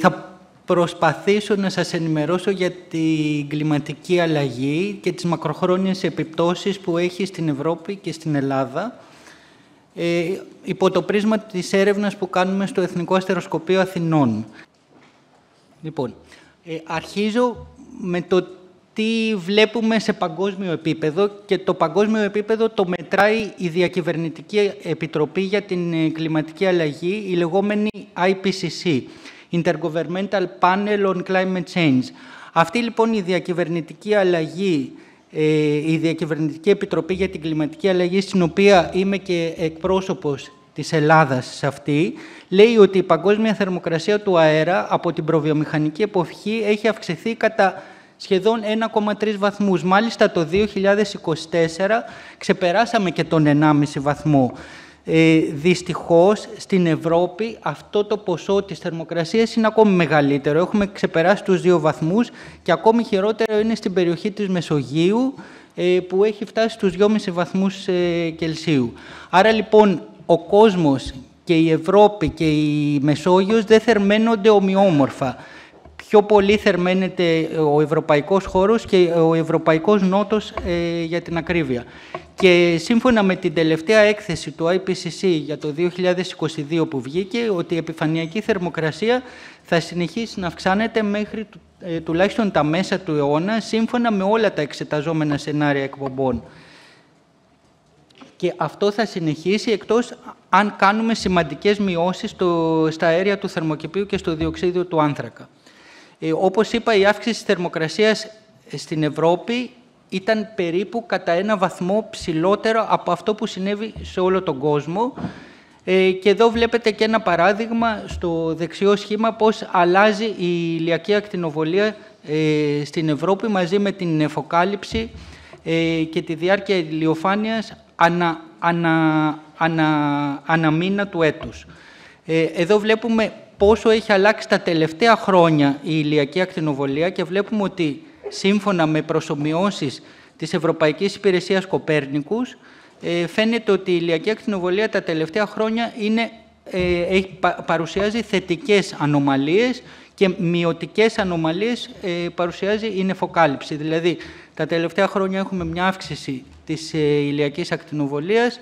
Θα προσπαθήσω να σας ενημερώσω για την κλιματική αλλαγή και τις μακροχρόνιες επιπτώσεις που έχει στην Ευρώπη και στην Ελλάδα, υπό το πρίσμα της έρευνας που κάνουμε στο Εθνικό Αστεροσκοπείο Αθηνών. Λοιπόν, αρχίζω με το τι βλέπουμε σε παγκόσμιο επίπεδο, και το παγκόσμιο επίπεδο το μετράει η Διακυβερνητική Επιτροπή για την Κλιματική Αλλαγή, η λεγόμενη IPCC, Intergovernmental Panel on Climate Change. Αυτή λοιπόν η Διακυβερνητική Αλλαγή, η Διακυβερνητική Επιτροπή για την Κλιματική Αλλαγή, στην οποία είμαι και εκπρόσωπος της Ελλάδας σε αυτή, λέει ότι η παγκόσμια θερμοκρασία του αέρα από την προβιομηχανική εποχή έχει αυξηθεί κατά σχεδόν 1,3 βαθμούς. Μάλιστα το 2024 ξεπεράσαμε και τον 1,5 βαθμό. Δυστυχώς στην Ευρώπη αυτό το ποσό της θερμοκρασίας είναι ακόμη μεγαλύτερο. Έχουμε ξεπεράσει τους 2 βαθμούς και ακόμη χειρότερο είναι στην περιοχή της Μεσογείου, που έχει φτάσει στους 2,5 βαθμούς Κελσίου. Άρα λοιπόν ο κόσμος και η Ευρώπη και η Μεσόγειος δεν θερμαίνονται ομοιόμορφα. Πιο πολύ θερμαίνεται ο ευρωπαϊκός χώρος και ο ευρωπαϊκός νότος, για την ακρίβεια. Και σύμφωνα με την τελευταία έκθεση του IPCC για το 2022 που βγήκε, ότι η επιφανειακή θερμοκρασία θα συνεχίσει να αυξάνεται μέχρι τουλάχιστον τα μέσα του αιώνα, σύμφωνα με όλα τα εξεταζόμενα σενάρια εκπομπών. Και αυτό θα συνεχίσει εκτός αν κάνουμε σημαντικές μειώσεις στα αέρια του θερμοκηπίου και στο διοξείδιο του άνθρακα. Όπως είπα, η αύξηση της θερμοκρασίας στην Ευρώπη ήταν περίπου κατά 1 βαθμό ψηλότερο από αυτό που συνέβη σε όλο τον κόσμο. Και εδώ βλέπετε και ένα παράδειγμα στο δεξιό σχήμα πώς αλλάζει η ηλιακή ακτινοβολία στην Ευρώπη μαζί με την νεφοκάλυψη και τη διάρκεια ηλιοφάνειας ανά μήνα του έτους. Εδώ βλέπουμε πόσο έχει αλλάξει τα τελευταία χρόνια η ηλιακή ακτινοβολία και βλέπουμε ότι σύμφωνα με προσομοιώσεις της Ευρωπαϊκής Υπηρεσίας Κοπέρνικους, φαίνεται ότι η ηλιακή ακτινοβολία τα τελευταία χρόνια παρουσιάζει θετικές ανομαλίες και μειωτικές ανομαλίες παρουσιάζει η νεφοκάλυψη. Δηλαδή, τα τελευταία χρόνια έχουμε μια αύξηση της ηλιακής ακτινοβολίας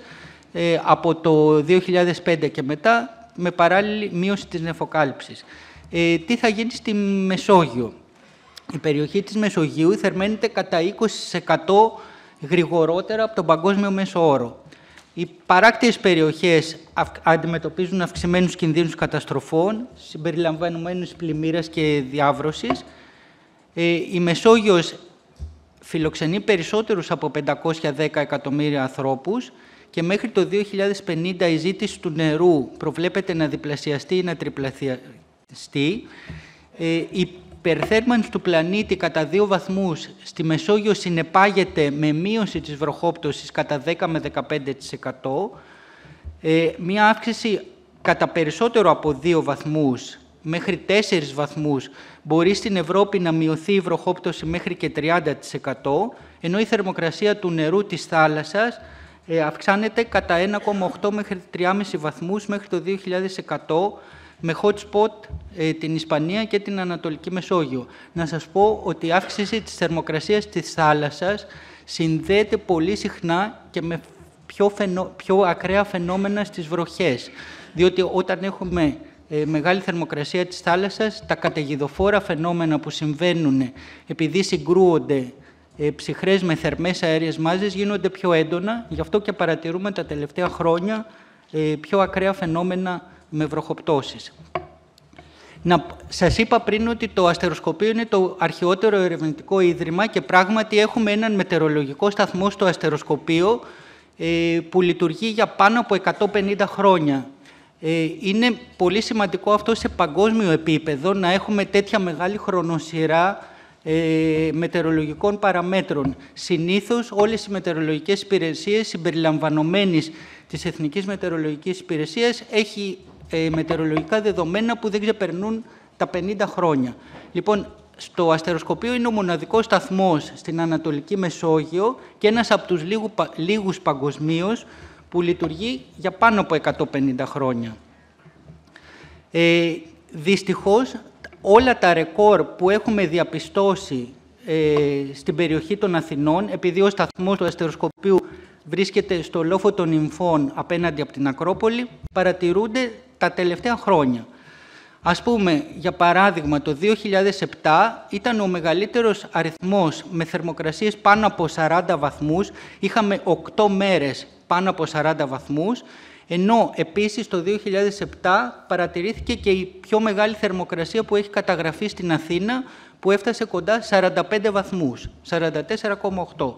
από το 2005 και μετά, με παράλληλη μείωση της νεφοκάλυψης. Τι θα γίνει στη Μεσόγειο? Η περιοχή της Μεσογείου θερμαίνεται κατά 20% γρηγορότερα από τον παγκόσμιο μέσο όρο. Οι παράκτιες περιοχές αντιμετωπίζουν αυξημένους κινδύνους καταστροφών, συμπεριλαμβανομένους πλημμύρας και διάβρωσης. Η Μεσόγειος φιλοξενεί περισσότερους από 510 εκατομμύρια ανθρώπους και μέχρι το 2050 η ζήτηση του νερού προβλέπεται να διπλασιαστεί ή να τριπλασιαστεί. Η υπερθέρμανση του πλανήτη κατά 2 βαθμούς στη Μεσόγειο συνεπάγεται με μείωση της βροχόπτωσης κατά 10 με 15%. Μία αύξηση κατά περισσότερο από 2 βαθμούς μέχρι 4 βαθμούς μπορεί στην Ευρώπη να μειωθεί η βροχόπτωση μέχρι και 30%, ενώ η θερμοκρασία του νερού της θάλασσας αυξάνεται κατά 1,8 μέχρι 3,5 βαθμούς μέχρι το 2100, με hot spot την Ισπανία και την Ανατολική Μεσόγειο. Να σας πω ότι η αύξηση της θερμοκρασίας της θάλασσας συνδέεται πολύ συχνά και με πιο ακραία φαινόμενα στις βροχές. Διότι όταν έχουμε μεγάλη θερμοκρασία της θάλασσας, τα καταιγιδοφόρα φαινόμενα που συμβαίνουν επειδή συγκρούονται ψυχρές με θερμές αέριες μάζες γίνονται πιο έντονα, γι' αυτό και παρατηρούμε τα τελευταία χρόνια πιο ακραία φαινόμενα με βροχοπτώσεις. Σας είπα πριν ότι το αστεροσκοπείο είναι το αρχαιότερο ερευνητικό ίδρυμα και πράγματι έχουμε έναν μετεωρολογικό σταθμό στο αστεροσκοπείο που λειτουργεί για πάνω από 150 χρόνια. Είναι πολύ σημαντικό αυτό σε παγκόσμιο επίπεδο να έχουμε τέτοια μεγάλη χρονοσυρά μετεωρολογικών παραμέτρων. Συνήθως όλες οι μετεωρολογικές υπηρεσίες συμπεριλαμβανομένης της Εθνικής Μετεωρολογικής Υπηρεσίας έχει μετεωρολογικά δεδομένα που δεν ξεπερνούν τα 50 χρόνια. Λοιπόν, στο αστεροσκοπείο είναι ο μοναδικός σταθμός στην Ανατολική Μεσόγειο και ένας από τους λίγους παγκοσμίως που λειτουργεί για πάνω από 150 χρόνια. Δυστυχώς, όλα τα ρεκόρ που έχουμε διαπιστώσει στην περιοχή των Αθηνών, επειδή ο σταθμός του αστεροσκοπίου βρίσκεται στο λόφο των Νυμφών απέναντι από την Ακρόπολη, παρατηρούνται τα τελευταία χρόνια. Ας πούμε, για παράδειγμα, το 2007 ήταν ο μεγαλύτερος αριθμός με θερμοκρασίες πάνω από 40 βαθμούς. Είχαμε 8 μέρες πάνω από 40 βαθμούς, ενώ επίσης το 2007 παρατηρήθηκε και η πιο μεγάλη θερμοκρασία που έχει καταγραφεί στην Αθήνα, που έφτασε κοντά 45 βαθμούς, 44,8.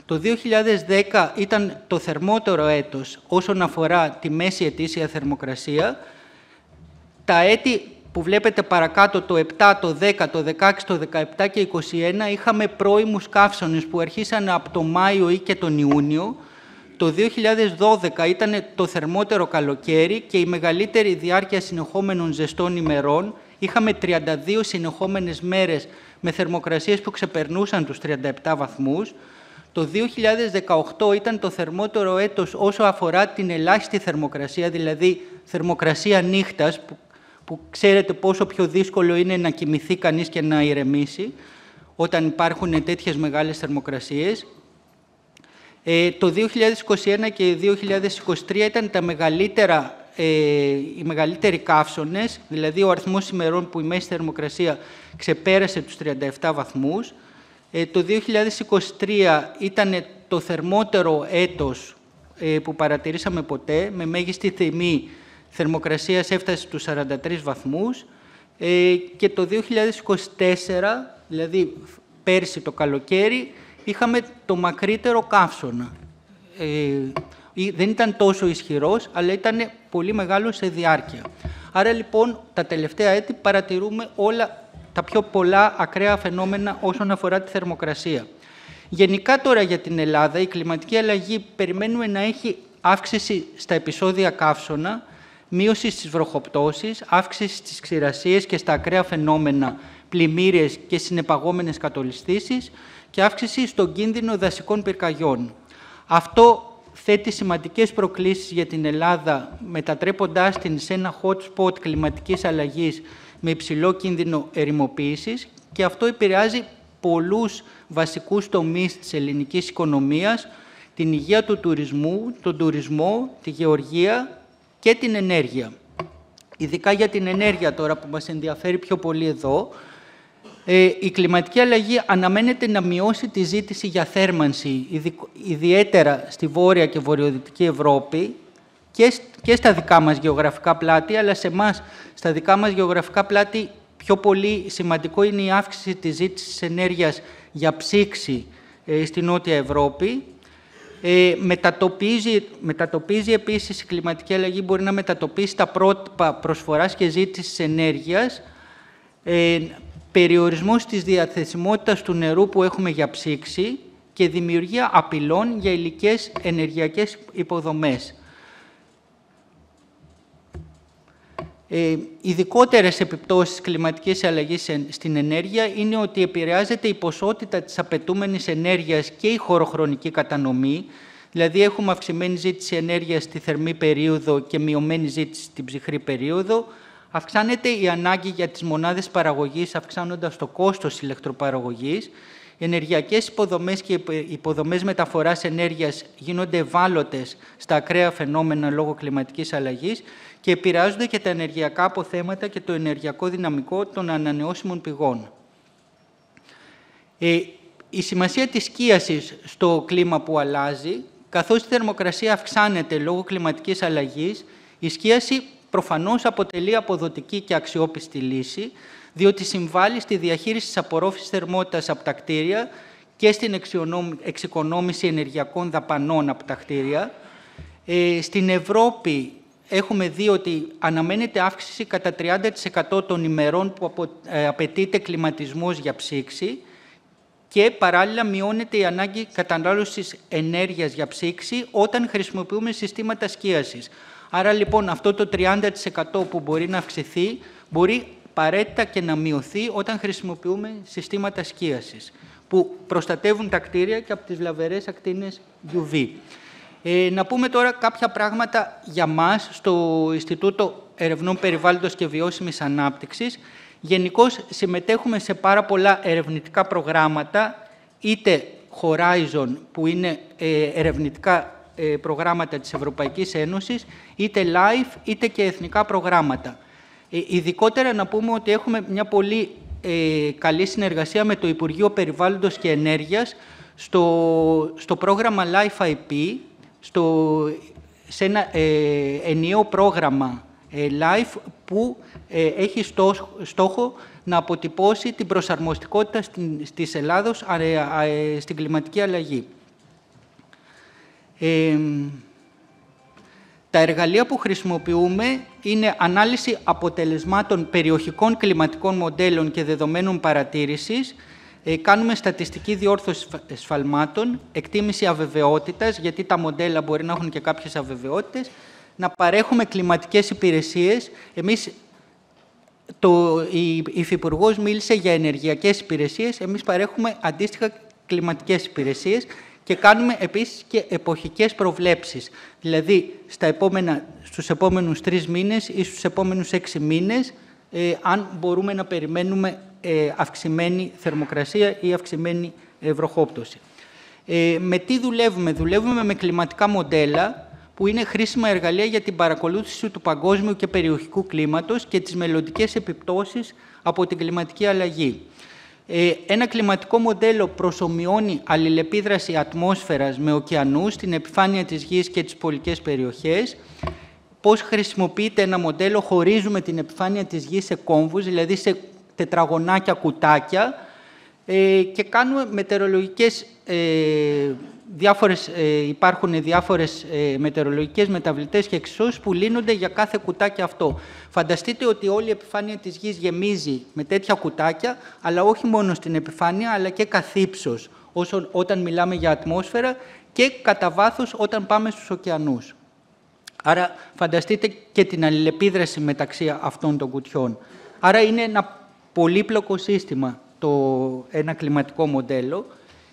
Το 2010 ήταν το θερμότερο έτος όσον αφορά τη μέση ετήσια θερμοκρασία. Τα έτη που βλέπετε παρακάτω, το 7, το 10, το 16, το 17 και 21, είχαμε πρώιμους καύσονες που αρχίσαν από το Μάιο ή και τον Ιούνιο. Το 2012 ήταν το θερμότερο καλοκαίρι και η μεγαλύτερη διάρκεια συνεχόμενων ζεστών ημερών. Είχαμε 32 συνεχόμενες μέρες με θερμοκρασίες που ξεπερνούσαν τους 37 βαθμούς. Το 2018 ήταν το θερμότερο έτος όσο αφορά την ελάχιστη θερμοκρασία, δηλαδή θερμοκρασία νύχτας, που ξέρετε πόσο πιο δύσκολο είναι να κοιμηθεί κανείς και να ηρεμήσει όταν υπάρχουν τέτοιες μεγάλες θερμοκρασίες. Το 2021 και 2023 ήταν οι μεγαλύτεροι καύσονες, δηλαδή ο αριθμός ημερών που η μέση θερμοκρασία ξεπέρασε τους 37 βαθμούς. Το 2023 ήταν το θερμότερο έτος που παρατηρήσαμε ποτέ, με μέγιστη τιμή θερμοκρασίας έφτασε στους 43 βαθμούς. Και το 2024, δηλαδή πέρσι το καλοκαίρι, είχαμε το μακρύτερο καύσωνα. Δεν ήταν τόσο ισχυρός, αλλά ήταν πολύ μεγάλο σε διάρκεια. Άρα, λοιπόν, τα τελευταία έτη παρατηρούμε όλα τα πιο πολλά ακραία φαινόμενα όσον αφορά τη θερμοκρασία. Γενικά τώρα για την Ελλάδα, η κλιματική αλλαγή περιμένουμε να έχει αύξηση στα επεισόδια καύσωνα, μείωση στις βροχοπτώσεις, αύξηση στις ξηρασίες και στα ακραία φαινόμενα πλημμύρες και συνεπαγόμενες κατολισθήσεις και αύξηση στον κίνδυνο δασικών πυρκαγιών. Αυτό θέτει σημαντικές προκλήσεις για την Ελλάδα, μετατρέποντάς την σε ένα hot spot κλιματικής αλλαγής με υψηλό κίνδυνο ερημοποίησης, και αυτό επηρεάζει πολλούς βασικούς τομείς της ελληνικής οικονομίας, την υγεία του τουρισμού, τον τουρισμό, τη γεωργία και την ενέργεια. Ειδικά για την ενέργεια τώρα που μας ενδιαφέρει πιο πολύ εδώ, η κλιματική αλλαγή αναμένεται να μειώσει τη ζήτηση για θέρμανση, ιδιαίτερα στη Βόρεια και Βορειοδυτική Ευρώπη και στα δικά μας γεωγραφικά πλάτη, αλλά σε εμάς, στα δικά μας γεωγραφικά πλάτη, πιο πολύ σημαντικό είναι η αύξηση της ζήτησης ενέργειας για ψήξη στη Νότια Ευρώπη. Μετατοπίζει επίσης η κλιματική αλλαγή, μπορεί να μετατοπίσει τα πρότυπα προσφοράς και ζήτησης ενέργειας, περιορισμός της διαθεσιμότητας του νερού που έχουμε για ψήξη και δημιουργία απειλών για υλικές ενεργειακές υποδομές. Ειδικότερες επιπτώσεις κλιματικής αλλαγής στην ενέργεια είναι ότι επηρεάζεται η ποσότητα της απαιτούμενης ενέργειας και η χωροχρονική κατανομή, δηλαδή έχουμε αυξημένη ζήτηση ενέργειας στη θερμή περίοδο και μειωμένη ζήτηση στην ψυχρή περίοδο. Αυξάνεται η ανάγκη για τις μονάδες παραγωγής, αυξάνοντας το κόστος ηλεκτροπαραγωγής. Οι ενεργειακές υποδομές και οι υποδομές μεταφοράς ενέργειας γίνονται ευάλωτες στα ακραία φαινόμενα λόγω κλιματικής αλλαγής και επηρεάζονται και τα ενεργειακά αποθέματα και το ενεργειακό δυναμικό των ανανεώσιμων πηγών. Η σημασία της σκίασης στο κλίμα που αλλάζει, καθώς η θερμοκρασία αυξάνεται λόγω κλιματικής αλλαγής, η σκίαση προφανώς αποτελεί αποδοτική και αξιόπιστη λύση, διότι συμβάλλει στη διαχείριση της απορρόφησης θερμότητας από τα κτίρια και στην εξοικονόμηση ενεργειακών δαπανών από τα κτίρια. Στην Ευρώπη έχουμε δει ότι αναμένεται αύξηση κατά 30% των ημερών που απαιτείται κλιματισμός για ψήξη και παράλληλα μειώνεται η ανάγκη κατανάλωσης ενέργειας για ψήξη όταν χρησιμοποιούμε συστήματα σκίασης. Άρα λοιπόν αυτό το 30% που μπορεί να αυξηθεί μπορεί απαραίτητα και να μειωθεί όταν χρησιμοποιούμε συστήματα σκίασης που προστατεύουν τα κτίρια και από τις βλαβερές ακτίνες UV. Να πούμε τώρα κάποια πράγματα για μας στο Ινστιτούτο Ερευνών Περιβάλλοντος και Βιώσιμης Ανάπτυξης. Γενικώς συμμετέχουμε σε πάρα πολλά ερευνητικά προγράμματα, είτε Horizon, που είναι ερευνητικά προγράμματα της Ευρωπαϊκής Ένωσης, είτε LIFE, είτε και εθνικά προγράμματα. Ειδικότερα να πούμε ότι έχουμε μια πολύ καλή συνεργασία με το Υπουργείο Περιβάλλοντος και Ενέργειας στο πρόγραμμα LIFE IP, σε ένα ενιαίο πρόγραμμα LIFE που έχει στόχο να αποτυπώσει την προσαρμοστικότητα της Ελλάδος στην κλιματική αλλαγή. Τα εργαλεία που χρησιμοποιούμε είναι ανάλυση αποτελεσμάτων περιοχικών κλιματικών μοντέλων και δεδομένων παρατήρησης. Κάνουμε στατιστική διόρθωση σφαλμάτων, εκτίμηση αβεβαιότητας, γιατί τα μοντέλα μπορεί να έχουν και κάποιες αβεβαιότητες, να παρέχουμε κλιματικές υπηρεσίες. Εμείς, η Υφυπουργός μίλησε για ενεργειακές υπηρεσίες, εμείς παρέχουμε αντίστοιχα κλιματικές υπηρεσίες και κάνουμε επίσης και εποχικές προβλέψεις. Δηλαδή, στους επόμενους 3 μήνες ή στους επόμενους 6 μήνες, αν μπορούμε να περιμένουμε αυξημένη θερμοκρασία ή αυξημένη βροχόπτωση. Με τι δουλεύουμε? Δουλεύουμε με κλιματικά μοντέλα, που είναι χρήσιμα εργαλεία για την παρακολούθηση του παγκόσμιου και περιοχικού κλίματος και τις μελλοντικές επιπτώσεις από την κλιματική αλλαγή. Ένα κλιματικό μοντέλο προσομοιώνει αλληλεπίδραση ατμόσφαιρας με ωκεανούς, την επιφάνεια της γης και τις πολικές περιοχές. Πώς χρησιμοποιείται ένα μοντέλο? Χωρίζουμε την επιφάνεια της γης σε κόμβους, δηλαδή σε τετραγωνάκια κουτάκια, και κάνουμε μετεωρολογικές υπάρχουν διάφορες μετεωρολογικές μεταβλητές και εξισώσεις που λύνονται για κάθε κουτάκι αυτό. Φανταστείτε ότι όλη η επιφάνεια της γης γεμίζει με τέτοια κουτάκια, αλλά όχι μόνο στην επιφάνεια, αλλά και καθ' ύψος, όταν μιλάμε για ατμόσφαιρα, και κατά βάθος όταν πάμε στους ωκεανούς. Άρα φανταστείτε και την αλληλεπίδραση μεταξύ αυτών των κουτιών. Άρα είναι ένα πολύπλοκο σύστημα ένα κλιματικό μοντέλο.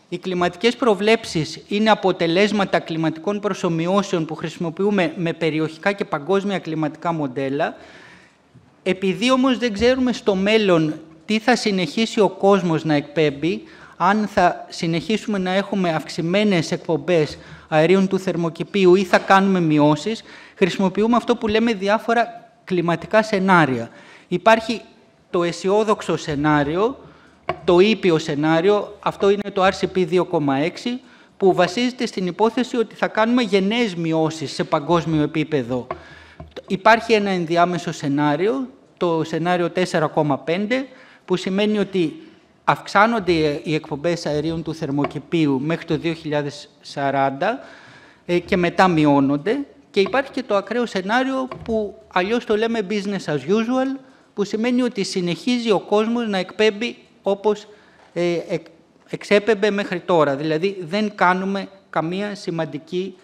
Οι κλιματικές προβλέψεις είναι αποτελέσματα κλιματικών προσομοιώσεων που χρησιμοποιούμε με περιοχικά και παγκόσμια κλιματικά μοντέλα. Επειδή όμως δεν ξέρουμε στο μέλλον τι θα συνεχίσει ο κόσμος να εκπέμπει, αν θα συνεχίσουμε να έχουμε αυξημένες εκπομπές αερίων του θερμοκηπίου ή θα κάνουμε μειώσεις, χρησιμοποιούμε αυτό που λέμε διάφορα κλιματικά σενάρια. Υπάρχει το αισιόδοξο σενάριο, το ήπιο σενάριο, αυτό είναι το RCP 2,6, που βασίζεται στην υπόθεση ότι θα κάνουμε γενναίες μειώσεις σε παγκόσμιο επίπεδο. Υπάρχει ένα ενδιάμεσο σενάριο, το σενάριο 4,5, που σημαίνει ότι αυξάνονται οι εκπομπές αερίων του θερμοκηπίου μέχρι το 2040 και μετά μειώνονται. Και υπάρχει και το ακραίο σενάριο που αλλιώς το λέμε business as usual, που σημαίνει ότι συνεχίζει ο κόσμος να εκπέμπει όπως εξέπεμπε μέχρι τώρα. Δηλαδή δεν κάνουμε καμία σημαντική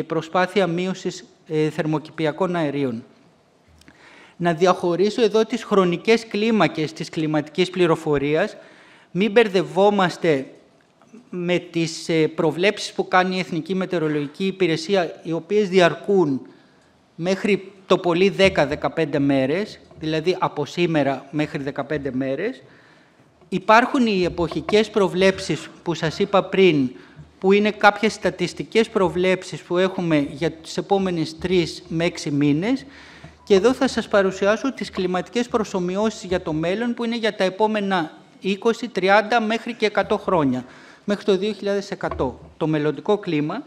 προσπάθεια μείωσης θερμοκηπιακών αερίων. Να διαχωρίσω εδώ τις χρονικές κλίμακες της κλιματικής πληροφορίας. Μην μπερδευόμαστε με τις προβλέψεις που κάνει η Εθνική Μετεωρολογική Υπηρεσία, οι οποίες διαρκούν μέχρι το πολύ 10-15 μέρες, δηλαδή από σήμερα μέχρι 15 μέρες. Υπάρχουν οι εποχικές προβλέψεις που σας είπα πριν, που είναι κάποιες στατιστικές προβλέψεις που έχουμε για τις επόμενες 3 με 6 μήνες. Και εδώ θα σας παρουσιάσω τις κλιματικές προσομοιώσεις για το μέλλον, που είναι για τα επόμενα 20, 30 μέχρι και 100 χρόνια, μέχρι το 2100, το μελλοντικό κλίμα.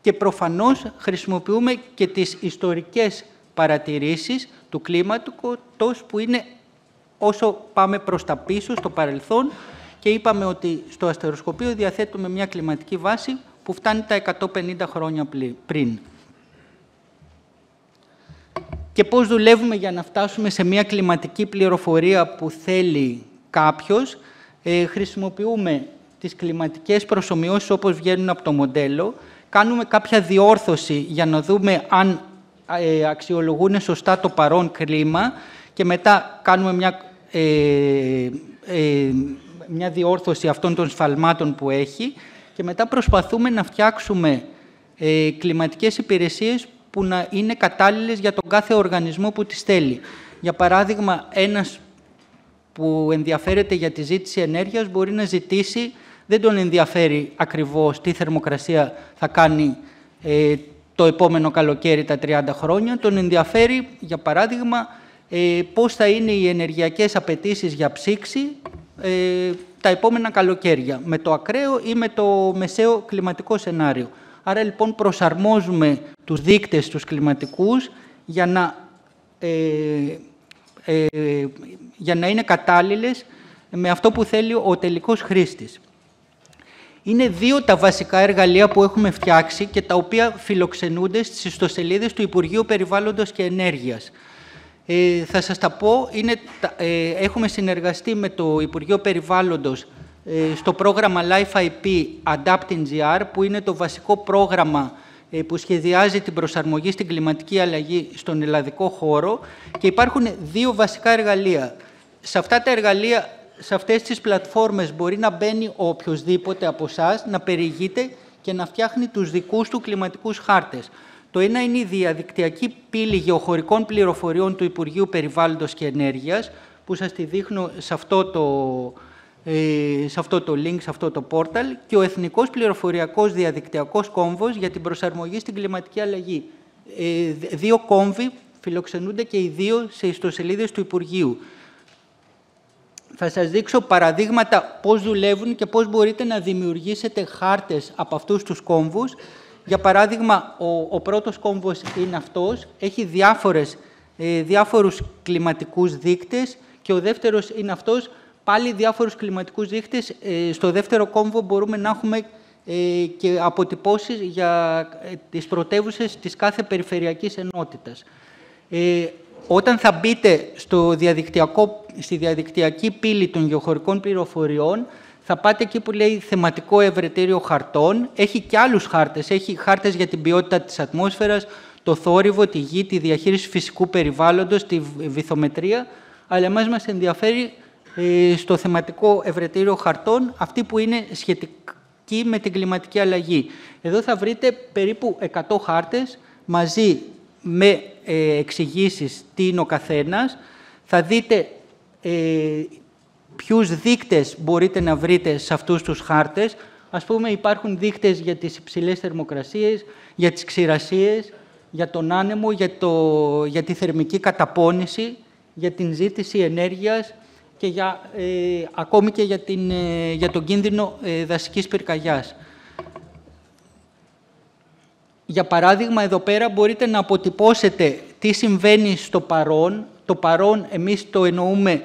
Και προφανώς χρησιμοποιούμε και τις ιστορικές παρατηρήσεις του κλίματος, που είναι όσο πάμε προς τα πίσω, στο παρελθόν, και είπαμε ότι στο αστεροσκοπείο διαθέτουμε μια κλιματική βάση που φτάνει τα 150 χρόνια πριν. Και πώς δουλεύουμε για να φτάσουμε σε μια κλιματική πληροφορία που θέλει κάποιος? Χρησιμοποιούμε τις κλιματικές προσομοιώσεις όπως βγαίνουν από το μοντέλο, κάνουμε κάποια διόρθωση για να δούμε αν αξιολογούν σωστά το παρόν κλίμα και μετά κάνουμε μια διόρθωση αυτών των σφαλμάτων που έχει και μετά προσπαθούμε να φτιάξουμε κλιματικές υπηρεσίες που να είναι κατάλληλες για τον κάθε οργανισμό που τις θέλει. Για παράδειγμα, ένας που ενδιαφέρεται για τη ζήτηση ενέργειας μπορεί να ζητήσει, δεν τον ενδιαφέρει ακριβώς τι θερμοκρασία θα κάνει το επόμενο καλοκαίρι τα 30 χρόνια, τον ενδιαφέρει, για παράδειγμα, πώς θα είναι οι ενεργειακές απαιτήσεις για ψήξη τα επόμενα καλοκαίρια, με το ακραίο ή με το μεσαίο κλιματικό σενάριο. Άρα, λοιπόν, προσαρμόζουμε τους δείκτες τους κλιματικούς για να είναι κατάλληλες με αυτό που θέλει ο τελικός χρήστης. Είναι 2 τα βασικά εργαλεία που έχουμε φτιάξει και τα οποία φιλοξενούνται στις ιστοσελίδες του Υπουργείου Περιβάλλοντος και Ενέργειας. Θα σας τα πω. Έχουμε συνεργαστεί με το Υπουργείο Περιβάλλοντος στο πρόγραμμα Life IP Adapt-NGR, που είναι το βασικό πρόγραμμα που σχεδιάζει την προσαρμογή στην κλιματική αλλαγή στον ελλαδικό χώρο, και υπάρχουν 2 βασικά εργαλεία. Σε αυτά τα εργαλεία, σε αυτές τις πλατφόρμες, μπορεί να μπαίνει οποιοσδήποτε από εσάς, να περιηγείται και να φτιάχνει τους δικούς του κλιματικούς χάρτες. Το ένα είναι η διαδικτυακή πύλη γεωχωρικών πληροφοριών του Υπουργείου Περιβάλλοντος και Ενέργειας, που σας τη δείχνω σε αυτό το link, σε αυτό το πόρταλ, και ο Εθνικός Πληροφοριακός Διαδικτυακός Κόμβος για την προσαρμογή στην κλιματική αλλαγή. 2 κόμβοι φιλοξενούνται και οι 2 σε ιστοσελίδες του Υπουργείου. Θα σας δείξω παραδείγματα πώς δουλεύουν και πώς μπορείτε να δημιουργήσετε χάρτες από αυτούς τους κόμβους. Για παράδειγμα, ο πρώτος κόμβος είναι αυτός. Έχει διάφορους κλιματικούς δείκτες, και ο δεύτερος είναι αυτός. Πάλι διάφορους κλιματικούς δείκτες. Στο δεύτερο κόμβο μπορούμε να έχουμε και αποτυπώσεις για τις πρωτεύουσες της κάθε περιφερειακής ενότητας. Όταν θα μπείτε στη διαδικτυακή πύλη των γεωχωρικών πληροφοριών, θα πάτε εκεί που λέει θεματικό ευρετήριο χαρτών. Έχει και άλλους χάρτες. Έχει χάρτες για την ποιότητα της ατμόσφαιρας, το θόρυβο, τη γη, τη διαχείριση φυσικού περιβάλλοντος, τη βυθομετρία. Αλλά εμάς μας ενδιαφέρει στο θεματικό ευρετήριο χαρτών αυτή που είναι σχετική με την κλιματική αλλαγή. Εδώ θα βρείτε περίπου 100 χάρτες μαζί με εξηγήσεις τι είναι ο καθένας. Θα δείτε ποιους δείκτες μπορείτε να βρείτε σε αυτούς τους χάρτες. Ας πούμε, υπάρχουν δείκτες για τις υψηλές θερμοκρασίες, για τις ξηρασίες, για τον άνεμο, για τη θερμική καταπώνηση, για την ζήτηση ενέργειας και ακόμη και για τον κίνδυνο δασικής πυρκαγιάς. Για παράδειγμα, εδώ πέρα μπορείτε να αποτυπώσετε τι συμβαίνει στο παρόν. Το παρόν εμείς το εννοούμε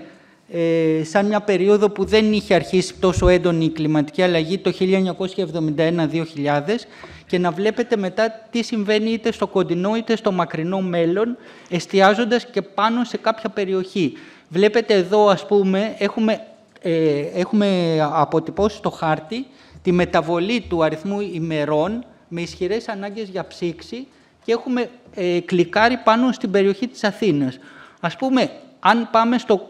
σαν μια περίοδο που δεν είχε αρχίσει τόσο έντονη η κλιματική αλλαγή, το 1971-2000, και να βλέπετε μετά τι συμβαίνει είτε στο κοντινό είτε στο μακρινό μέλλον, εστιάζοντας και πάνω σε κάποια περιοχή. Βλέπετε εδώ, ας πούμε, έχουμε αποτυπώσει στο χάρτη τη μεταβολή του αριθμού ημερών με ισχυρές ανάγκες για ψήξη, και έχουμε κλικάρει πάνω στην περιοχή της Αθήνας. Ας πούμε, αν πάμε στο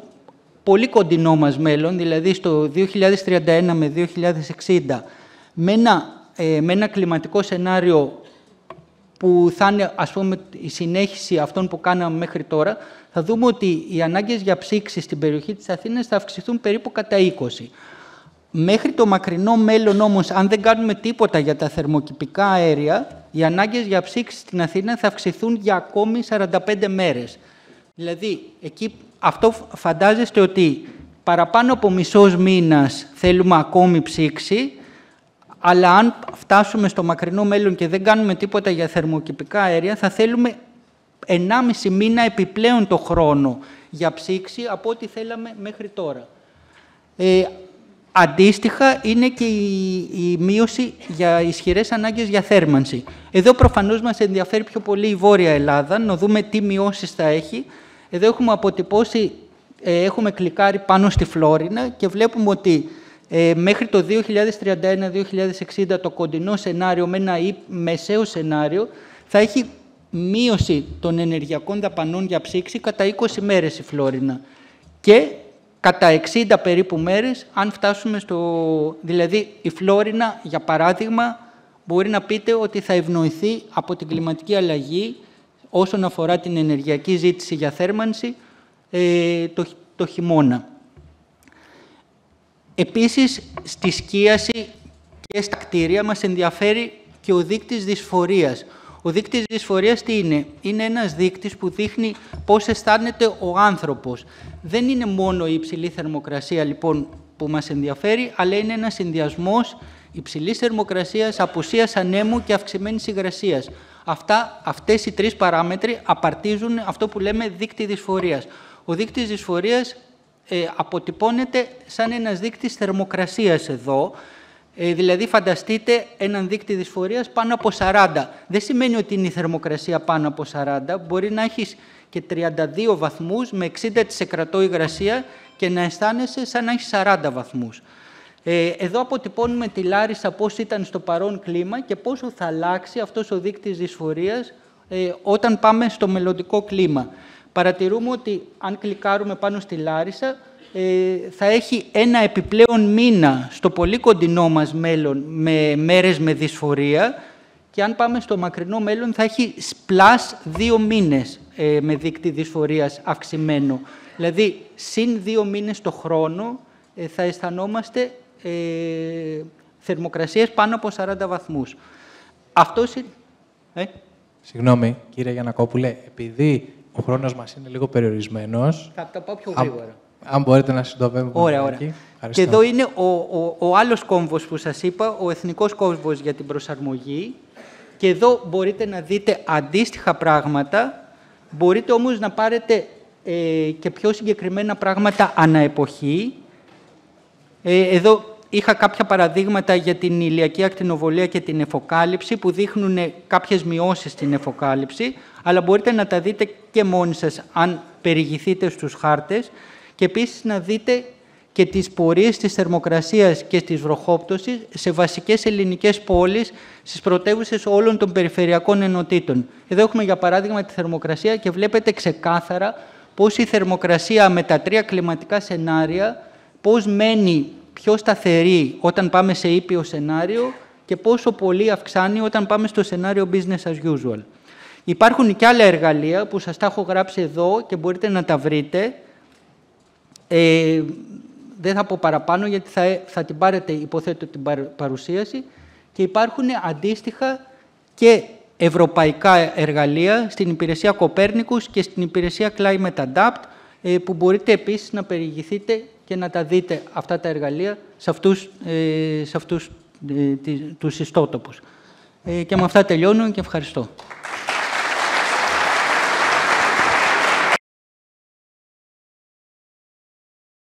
πολύ κοντινό μας μέλλον, δηλαδή στο 2031 με 2060, με ένα κλιματικό σενάριο που θα είναι, ας πούμε, η συνέχιση αυτών που κάναμε μέχρι τώρα, θα δούμε ότι οι ανάγκες για ψήξη στην περιοχή της Αθήνας θα αυξηθούν περίπου κατά 20. Μέχρι το μακρινό μέλλον όμως, αν δεν κάνουμε τίποτα για τα θερμοκηπικά αέρια, οι ανάγκες για ψήξη στην Αθήνα θα αυξηθούν για ακόμη 45 μέρες. Δηλαδή, αυτό φαντάζεστε ότι παραπάνω από μισός μήνας θέλουμε ακόμη ψήξη, αλλά αν φτάσουμε στο μακρινό μέλλον και δεν κάνουμε τίποτα για θερμοκηπικά αέρια, θα θέλουμε 1,5 μήνα επιπλέον το χρόνο για ψήξη από ό,τι θέλαμε μέχρι τώρα. Αντίστοιχα, είναι και η μείωση για ισχυρές ανάγκες για θέρμανση. Εδώ προφανώς μας ενδιαφέρει πιο πολύ η Βόρεια Ελλάδα, να δούμε τι μειώσεις θα έχει. Εδώ έχουμε αποτυπώσει, έχουμε κλικάρει πάνω στη Φλόρινα και βλέπουμε ότι μέχρι το 2031-2060 το κοντινό σενάριο με ένα μεσαίο σενάριο θα έχει μείωση των ενεργειακών δαπανών για ψήξη κατά 20 μέρες η Φλόρινα. Και κατά 60 περίπου μέρες, αν φτάσουμε Δηλαδή, η Φλόρινα, για παράδειγμα, μπορεί να πείτε ότι θα ευνοηθεί από την κλιματική αλλαγή όσον αφορά την ενεργειακή ζήτηση για θέρμανση το χειμώνα. Επίσης, στη σκίαση και στα κτίρια μας ενδιαφέρει και ο δείκτης δυσφορίας. Ο δείκτης δυσφορίας τι είναι? Είναι ένας δείκτης που δείχνει πώς αισθάνεται ο άνθρωπος. Δεν είναι μόνο η υψηλή θερμοκρασία λοιπόν που μας ενδιαφέρει, αλλά είναι ένας συνδυασμός υψηλής θερμοκρασίας, απουσίας ανέμου και αυξημένης υγρασίας. Αυτές οι τρεις παράμετροι απαρτίζουν αυτό που λέμε δείκτη δυσφορίας. Ο δείκτης δυσφορίας αποτυπώνεται σαν ένας δείκτης θερμοκρασίας εδώ. Δηλαδή, φανταστείτε έναν δείκτη δυσφορίας πάνω από 40. Δεν σημαίνει ότι είναι η θερμοκρασία πάνω από 40. Μπορεί να έχεις και 32 βαθμούς με 60% υγρασία και να αισθάνεσαι σαν να έχεις 40 βαθμούς. Εδώ αποτυπώνουμε τη Λάρισα πώς ήταν στο παρόν κλίμα και πόσο θα αλλάξει αυτός ο δείκτης δυσφορίας όταν πάμε στο μελλοντικό κλίμα. Παρατηρούμε ότι αν κλικάρουμε πάνω στη Λάρισα, θα έχει ένα επιπλέον μήνα στο πολύ κοντινό μας μέλλον με μέρες με δυσφορία και αν πάμε στο μακρινό μέλλον θα έχει πλάς 2 μήνες με δείκτη δυσφορίας αυξημένο. Δηλαδή, συν 2 μήνες το χρόνο θα αισθανόμαστε θερμοκρασίες πάνω από 40 βαθμούς. Αυτός είναι... Συγγνώμη, κύριε Γιαννακόπουλε, επειδή ο χρόνος μας είναι λίγο περιορισμένος... Θα τα πάω πιο γρήγορα. Αν μπορείτε να συντομεύουμε. Ωραία. Και εδώ είναι ο άλλος κόμβος που σας είπα, ο εθνικός κόμβος για την προσαρμογή. Και εδώ μπορείτε να δείτε αντίστοιχα πράγματα. Μπορείτε όμως να πάρετε και πιο συγκεκριμένα πράγματα αναεποχή. Εδώ είχα κάποια παραδείγματα για την ηλιακή ακτινοβολία και την εφοκάλυψη που δείχνουν κάποιες μειώσεις στην εφοκάλυψη, αλλά μπορείτε να τα δείτε και μόνοι σας αν περιηγηθείτε στους χάρτες. Και επίσης να δείτε και τις πορείες της θερμοκρασίας και της βροχόπτωσης σε βασικές ελληνικές πόλεις, στις πρωτεύουσες όλων των περιφερειακών ενωτήτων. Εδώ έχουμε για παράδειγμα τη θερμοκρασία και βλέπετε ξεκάθαρα πώς η θερμοκρασία με τα 3 κλιματικά σενάρια, πώς μένει πιο σταθερή όταν πάμε σε ήπιο σενάριο και πόσο πολύ αυξάνει όταν πάμε στο σενάριο business as usual. Υπάρχουν και άλλα εργαλεία που σας τα έχω γράψει εδώ και μπορείτε να τα βρείτε. Δεν θα πω παραπάνω γιατί θα την πάρετε, υποθέτω, την παρουσίαση. Και υπάρχουν αντίστοιχα και ευρωπαϊκά εργαλεία στην υπηρεσία Κοπέρνικους και στην υπηρεσία Climate Adapt, που μπορείτε επίσης να περιηγηθείτε και να τα δείτε αυτά τα εργαλεία σε αυτούς τους ιστότοπους. Και με αυτά τελειώνω και ευχαριστώ.